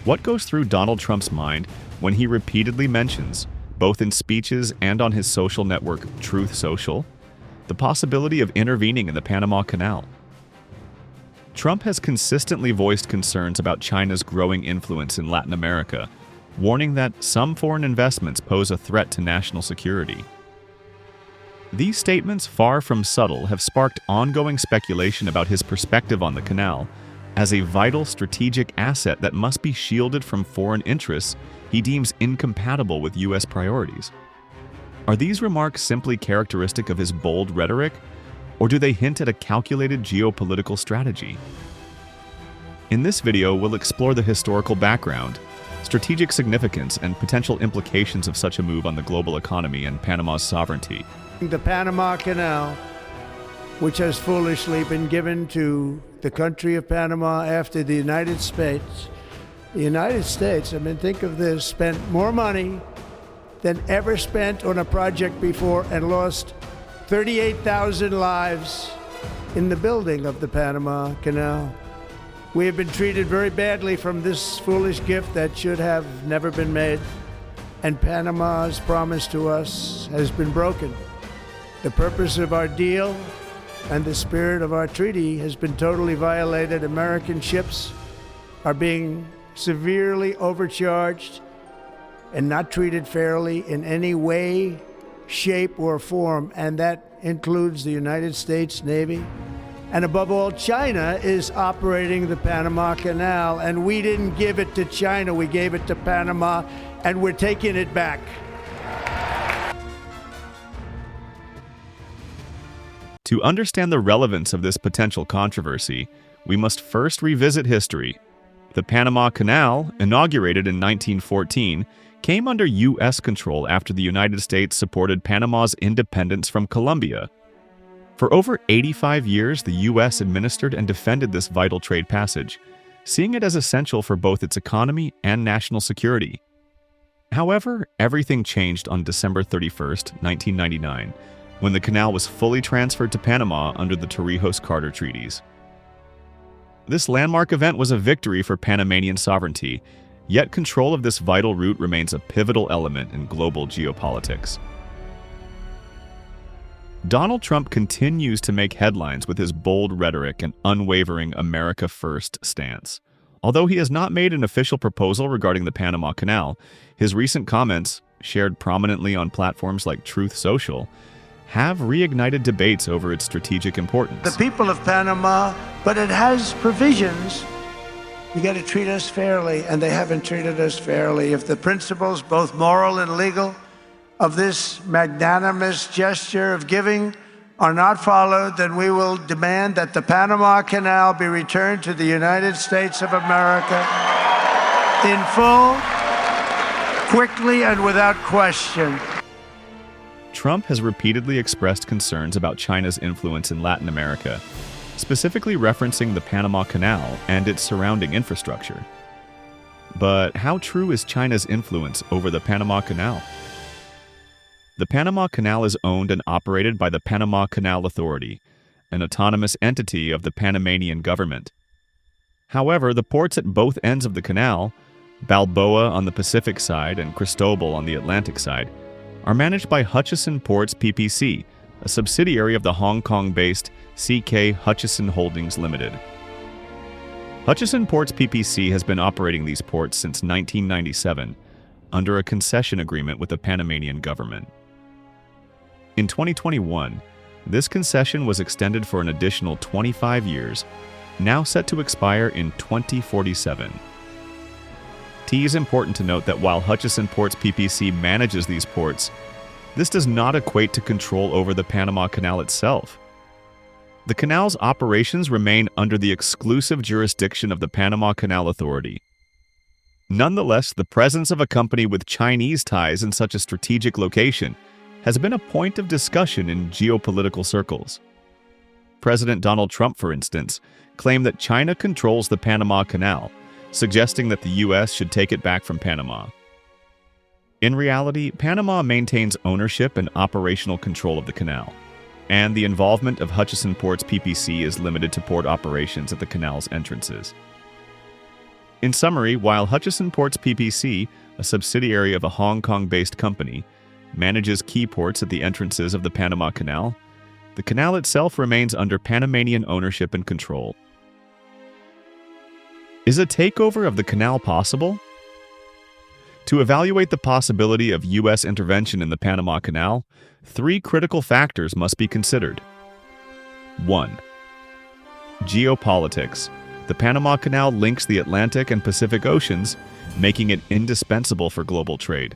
What goes through Donald Trump's mind when he repeatedly mentions, both in speeches and on his social network Truth Social, the possibility of intervening in the Panama Canal? Trump has consistently voiced concerns about China's growing influence in Latin America, warning that some foreign investments pose a threat to national security. These statements, far from subtle, have sparked ongoing speculation about his perspective on the canal as a vital strategic asset that must be shielded from foreign interests he deems incompatible with U.S. priorities. Are these remarks simply characteristic of his bold rhetoric, or do they hint at a calculated geopolitical strategy? In this video, we'll explore the historical background, strategic significance, and potential implications of such a move on the global economy and Panama's sovereignty. The Panama Canal, which has foolishly been given to the country of Panama after the United States. The United States, think of this, spent more money than ever spent on a project before and lost 38,000 lives in the building of the Panama Canal. We have been treated very badly from this foolish gift that should have never been made, and Panama's promise to us has been broken. The purpose of our deal and the spirit of our treaty has been totally violated. American ships are being severely overcharged and not treated fairly in any way, shape, or form, and that includes the United States Navy. And above all, China is operating the Panama Canal, and we didn't give it to China, we gave it to Panama, and we're taking it back. To understand the relevance of this potential controversy, we must first revisit history. The Panama Canal, inaugurated in 1914, came under U.S. control after the United States supported Panama's independence from Colombia. For over 85 years, the U.S. administered and defended this vital trade passage, seeing it as essential for both its economy and national security. However, everything changed on December 31, 1999, when the canal was fully transferred to Panama under the Torrijos-Carter treaties. This landmark event was a victory for Panamanian sovereignty, yet control of this vital route remains a pivotal element in global geopolitics. Donald Trump continues to make headlines with his bold rhetoric and unwavering America First stance. Although he has not made an official proposal regarding the Panama Canal, his recent comments, shared prominently on platforms like Truth Social, have reignited debates over its strategic importance. The people of Panama, but it has provisions. You got to treat us fairly, and they haven't treated us fairly. If the principles, both moral and legal, of this magnanimous gesture of giving are not followed, then we will demand that the Panama Canal be returned to the United States of America in full, quickly, and without question. Trump has repeatedly expressed concerns about China's influence in Latin America, specifically referencing the Panama Canal and its surrounding infrastructure. But how true is China's influence over the Panama Canal? The Panama Canal is owned and operated by the Panama Canal Authority, an autonomous entity of the Panamanian government. However, the ports at both ends of the canal, Balboa on the Pacific side and Cristobal on the Atlantic side, are managed by Hutchison Ports PPC, a subsidiary of the Hong Kong-based CK Hutchison Holdings Limited. Hutchison Ports PPC has been operating these ports since 1997, under a concession agreement with the Panamanian government. In 2021, this concession was extended for an additional 25 years, now set to expire in 2047. It is important to note that while Hutchison Ports PPC manages these ports, this does not equate to control over the Panama Canal itself. The canal's operations remain under the exclusive jurisdiction of the Panama Canal Authority. Nonetheless, the presence of a company with Chinese ties in such a strategic location has been a point of discussion in geopolitical circles. President Donald Trump, for instance, claimed that China controls the Panama Canal, suggesting that the U.S. should take it back from Panama. In reality, Panama maintains ownership and operational control of the canal, and the involvement of Hutchison Ports PPC is limited to port operations at the canal's entrances. In summary, while Hutchison Ports PPC, a subsidiary of a Hong Kong-based company, manages key ports at the entrances of the Panama Canal, the canal itself remains under Panamanian ownership and control. Is a takeover of the canal possible? To evaluate the possibility of U.S. intervention in the Panama Canal, 3 critical factors must be considered. 1. Geopolitics. The Panama Canal links the Atlantic and Pacific Oceans, making it indispensable for global trade.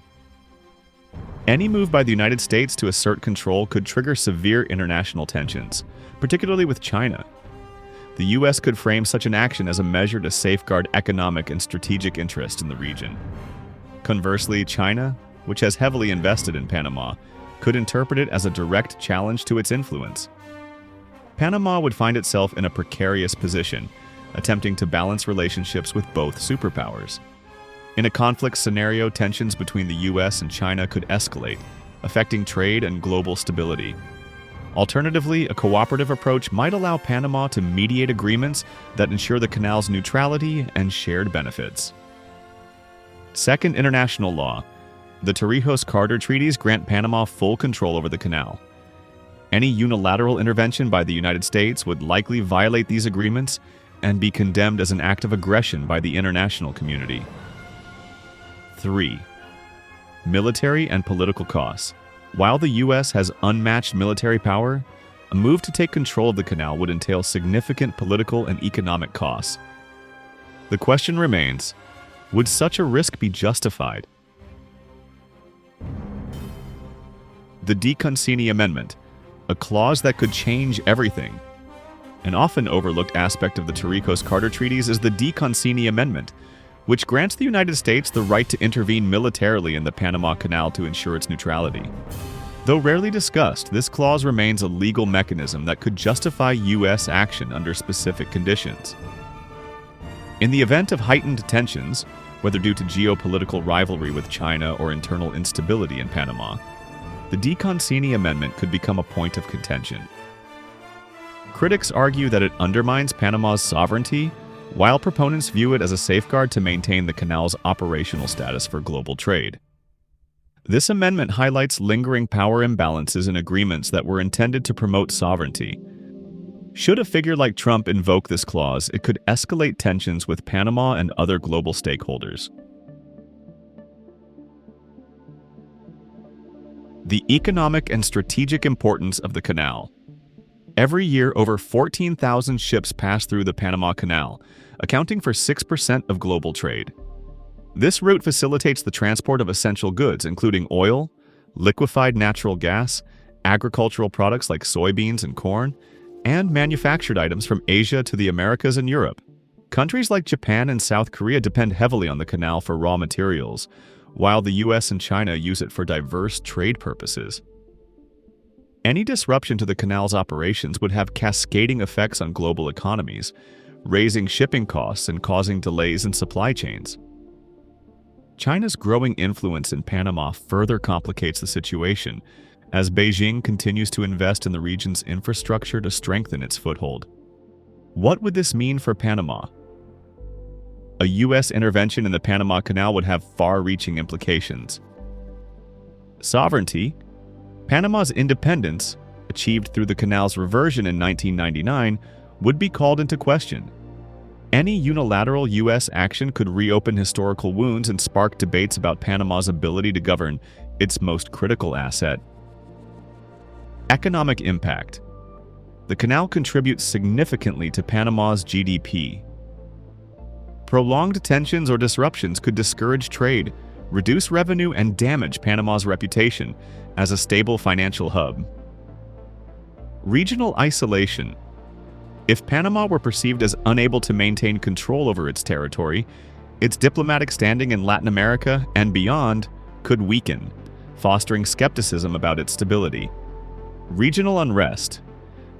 Any move by the United States to assert control could trigger severe international tensions, particularly with China. The U.S. could frame such an action as a measure to safeguard economic and strategic interest in the region. Conversely, China, which has heavily invested in Panama, could interpret it as a direct challenge to its influence. Panama would find itself in a precarious position, attempting to balance relationships with both superpowers. In a conflict scenario, tensions between the U.S. and China could escalate, affecting trade and global stability. Alternatively, a cooperative approach might allow Panama to mediate agreements that ensure the canal's neutrality and shared benefits. Second, international law. The Torrijos-Carter treaties grant Panama full control over the canal. Any unilateral intervention by the United States would likely violate these agreements and be condemned as an act of aggression by the international community. 3. Military and political costs. While the U.S. has unmatched military power, a move to take control of the canal would entail significant political and economic costs. The question remains, would such a risk be justified? The DeConcini Amendment, a clause that could change everything. An often overlooked aspect of the Torrijos-Carter treaties is the DeConcini Amendment, which grants the United States the right to intervene militarily in the Panama Canal to ensure its neutrality. Though rarely discussed, this clause remains a legal mechanism that could justify U.S. action under specific conditions. In the event of heightened tensions, whether due to geopolitical rivalry with China or internal instability in Panama, the DeConcini Amendment could become a point of contention. Critics argue that it undermines Panama's sovereignty, while proponents view it as a safeguard to maintain the canal's operational status for global trade. This amendment highlights lingering power imbalances in agreements that were intended to promote sovereignty. Should a figure like Trump invoke this clause, it could escalate tensions with Panama and other global stakeholders. The economic and strategic importance of the canal. Every year, over 14,000 ships pass through the Panama Canal, accounting for 6% of global trade. This route facilitates the transport of essential goods, including oil, liquefied natural gas, agricultural products like soybeans and corn, and manufactured items from Asia to the Americas and Europe. Countries like Japan and South Korea depend heavily on the canal for raw materials, while the US and China use it for diverse trade purposes. Any disruption to the canal's operations would have cascading effects on global economies, raising shipping costs and causing delays in supply chains. China's growing influence in Panama further complicates the situation, as Beijing continues to invest in the region's infrastructure to strengthen its foothold. What would this mean for Panama? A U.S. intervention in the Panama Canal would have far-reaching implications. Sovereignty. Panama's independence, achieved through the canal's reversion in 1999, would be called into question. Any unilateral U.S. action could reopen historical wounds and spark debates about Panama's ability to govern its most critical asset. Economic impact. The canal contributes significantly to Panama's GDP. Prolonged tensions or disruptions could discourage trade, reduce revenue, and damage Panama's reputation as a stable financial hub. Regional isolation. If Panama were perceived as unable to maintain control over its territory, its diplomatic standing in Latin America and beyond could weaken, fostering skepticism about its stability. Regional unrest.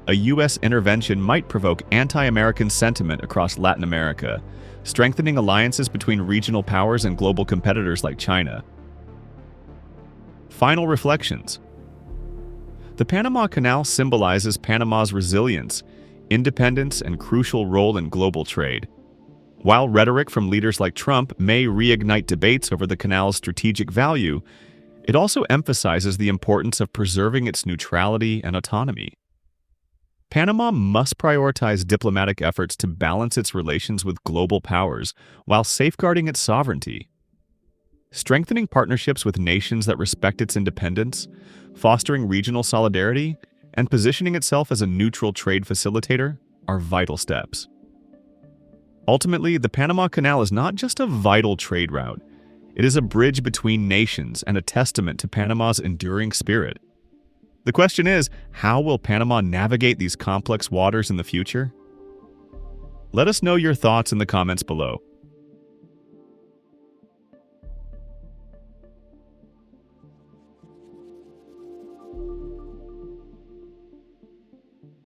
A U.S. intervention might provoke anti-American sentiment across Latin America, strengthening alliances between regional powers and global competitors like China. Final reflections. The Panama Canal symbolizes Panama's resilience, independence, and crucial role in global trade. While rhetoric from leaders like Trump may reignite debates over the canal's strategic value, it also emphasizes the importance of preserving its neutrality and autonomy. Panama must prioritize diplomatic efforts to balance its relations with global powers while safeguarding its sovereignty. Strengthening partnerships with nations that respect its independence, fostering regional solidarity, and positioning itself as a neutral trade facilitator are vital steps. Ultimately, the Panama Canal is not just a vital trade route. It is a bridge between nations and a testament to Panama's enduring spirit. The question is, how will Panama navigate these complex waters in the future? Let us know your thoughts in the comments below.